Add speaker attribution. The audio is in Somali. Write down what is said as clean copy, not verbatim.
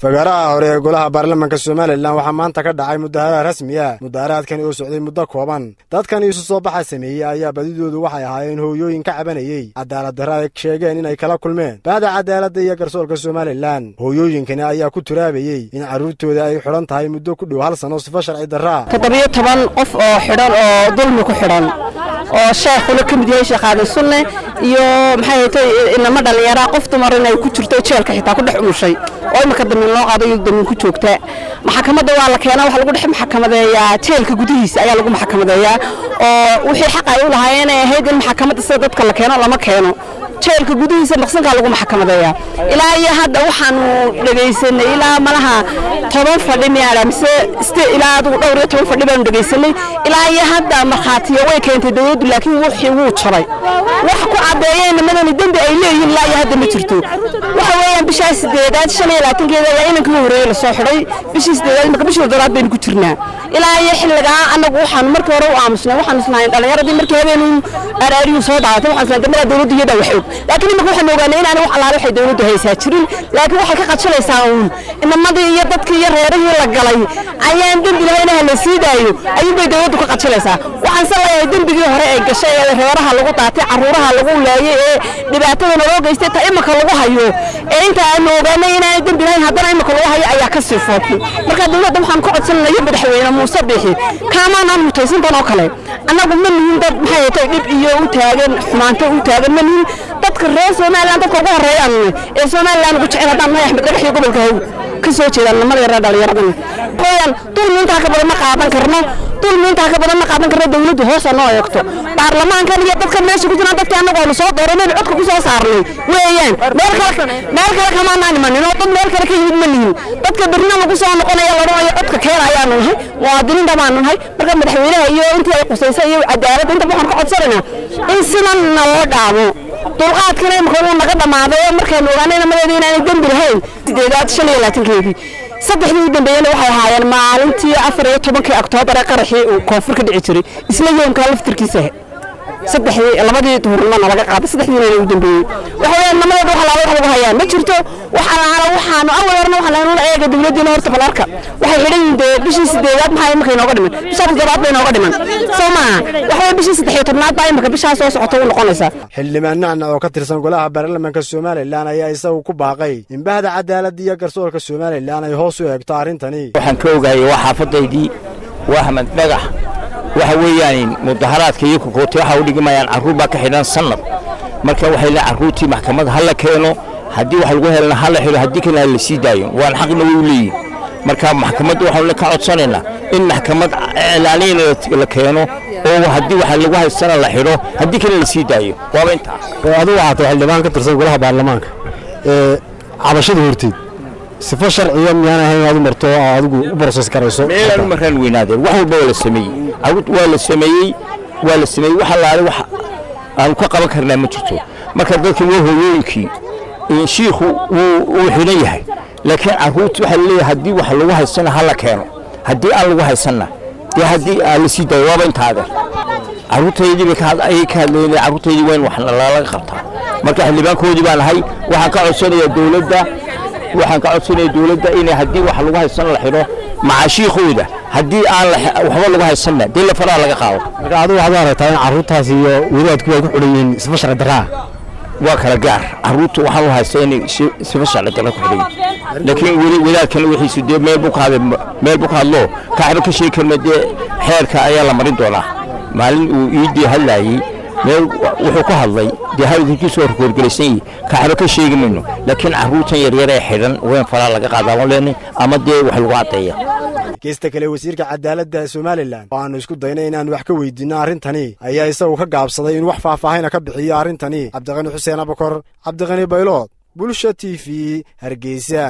Speaker 1: fagaraha hore ee golaha baarlamaanka Soomaaliland waxa maanta ka dhacay mudaharaad rasmi ah mudaharaadkan oo socday muddo kooban dadkan isu soo baxay sameeyay ayaa badidoodu waxay ahaayeen hooyooyin ka cabanayay cadaalad darro ay sheegeen in ay kala kulmeen baada cadaaladda iyo garsoorka Soomaaliland hooyooyinkani ayaa ku turaabayay in caruurtooda ay xiran tahay muddo ku dhow hal sano sifo sharci darro
Speaker 2: 17 qof oo xiran oo dulmi ku xiran oo sheekhu ka mid yahay shaqada sunne iyo maxay tahay inama dhalinyaro qof dumar inay ku jirto jeelka xitaa ku dhex umushay oo imka damin loo qaaday damin ku joogta maxkamadda waa la keenaa waxa lagu dhex maxkamadeeyaa jeelka gudihiisa ayaa lagu maxkamadeeyaa oo wixii xaq ay u lahaayeen ay ahayd in maxkamadda sida dadka la keeno lama keeno jeelka gudihiisa maqsanka lagu maxkamadeeyaa ilaa iyo hadda waxaan dhageysanay ilaa malaha 10 fadhi miyaa mise ilaa dhowr iyo 10 fadhi baan dhageysanay ilaa iyo hadda marxaatiyo way keentay dawladdu laakiin wixii wuu jabay wax ku cadeeyeen madani dambi ay leeyihiin ilaa iyo hadda ma jirto waxa weeyaan bisha 8 ayaa inanka horeeyay la soo xiray bishii 8 marka bishii dooraad baynu ku jirnaa ilaa iyo xilliga anagu waxaan markii hore u aamusnay waxaan islahayn dhalinyaradii markii habeenuu araariyo soo dhaatay waxaan islahayn damada dawladdu iyada wax og laakiin imika waxaan ogaanay in aan wax alaale waxay dawladdu haysaa jirin laakiin waxay ka qadsanaysaa inamadii iyo dadkii iyo reerihii la galay ayaan dambi lahayn la siidaayo ayay dawladdu ka qadsanaysaa waxaan salaayay dambigii hore ee gashay ee reeraha lagu daatay caruuraha lagu laayay ee dhibaatada loo geystay ta imika lagu hayo ee inta aan ogaanay in aan dambi lahayn haddana imika lagu hayo ayaa ka sii foofay marka dawladda waxaan ku codsanayaa madaxweyne Muuse Biixi kaamaan mutaysan tan oo kale anagu ma nihin dad maxay tahay dib iyo u taagan xumaanta u taagan ma nihin dadka reer Soomaaliland dadka ugu horeeyaan ee Soomaaliland ugu jecel hadaan nahay Axmed Dhagax iyo gobolka ka soo jeedaan namada dhalinyarada qoyan dulmiinta ka badan ma qaadan karno dulmiinta ka badan ma qaadan karno dawladdu hoos noo eegto baarlamaanka iyo dadka meesha ku jiraan dadka anagu oo soo dooranay codka ku soo saarnay weeyaan meel kale kama aanan dad meel kale ka yimid ma nihin dadka barnaamijka lagu soo noqonaya la raayo codka keenayaan nahay muwaadiniin dhamaan nahay marka madaxweynaha iyo intii ay qusaysay iyo cadaalad inta waxaan ka codsanaynaa in sidan loo dhaabo dulqaadkana imka uu naga dhamaaday markaan ogaanayna madeedii inaan dambi lahayn 8 saddexdii dambeeyana waxay ahaayeen maalintii 14 Oktoobar ee qaraxii uu koonfur ka dhici jiray isla yoomka laftirkiisa saddexdii labadii duhurnimo laga qaaday saddexdii ugu dambeeyay waxa weeyaan namadeed waxa lagu hayaa ma jirto waxaan awalna waxa lagu eegay dawladda horta balarka waxay xidhan bishii 8 maxay imka inooga dhiman bishii 7 bay inooga dhiman Soomaa waxa bishii 13 baa imka bishaas soo socota u noqonaysa
Speaker 1: xildhibaanna oo ka tirsan golaha baarlamaanka Soomaaliland ayaa isagu ku baaqay in bahda cadaaladda iyo garsoorka Soomaaliland ay hoos u eegto arintani
Speaker 3: waxaan ka ogaayay waxa xaafadaydii Axmed Dhagax waxa weeyaan mudaharaadka iyo kooti waxa u dhigamayaan caruur baa ka xidhan sanad marka waxay la caruurtii maxkamadda hal la keeno hadii wax lagu helana hal la xiro hadii kale la sii daayo waan xaqna way u leeyihiin marka maxkamadda waxa la ka codsanaynaa in maxkamad ilaaliin la keeno oo hadii wax lagu haysana la xiro hadii kale la sii daayo waa inta
Speaker 1: adigu waxa xildhibaan ka tirsan golaha baarlamaanka cabashada horteed sifa sharciya miyana ahayn aad marto adigu u process karayso
Speaker 3: meelan markaan weynaadeen wax walba la sameeyay waa la sameeyay waxa la wax aan ku qaban karnaa ma jirto marka dadkii waa hooyooyinkii in sheekhu uu xiran yahay laakiin caruurtu waxa leeyahay hadii wax lagu haysana hal la keeno hadii aan lagu haysana hadii aan la sii daayo waa intaada caruurteedii ka hadlayeen caruurteedii weyn wax laga qabtaa marka xildhibaankoodii baan ahay waxaan ka codsanayaa dawladda in hadii wax lagu haysan la xiro macaashiikhooda hadii aan waxba lagu haysanna dil la faraa laga qaado
Speaker 1: marka adigu waxaad aragtaa in caruurtaas iyo wadaadku ay ku xidhan sifa sharci darro
Speaker 3: waa kala gaar caruurtu waxa uu haystay in sifa sharci darro ku xidhan laakiin wadaadkan wixiisu de meel buu ka hadlo ka xiro ka sheekarna de xeerka ayaa la marin doonaa maalin uu iidii hadlayay meel wuxuu ku hadlay de hadalkiisu horgelisay ka xiro ka sheegamayno laakiin caruurtan yar ee xidhan ween faraa laga qaadaa leenay ama de wax lagu cadeeyo
Speaker 1: geesta kale wasiirka cadaaladda Soomaaliland waanu isku daynay inaan wax ka weydiino arintani ayaa isagu ka gaabsaday in wax faahfaahin ka bixiyo arintani Cabdiqani Xuseen Abakar Cabdiqani Baylood Bulsha TV Hargeysa.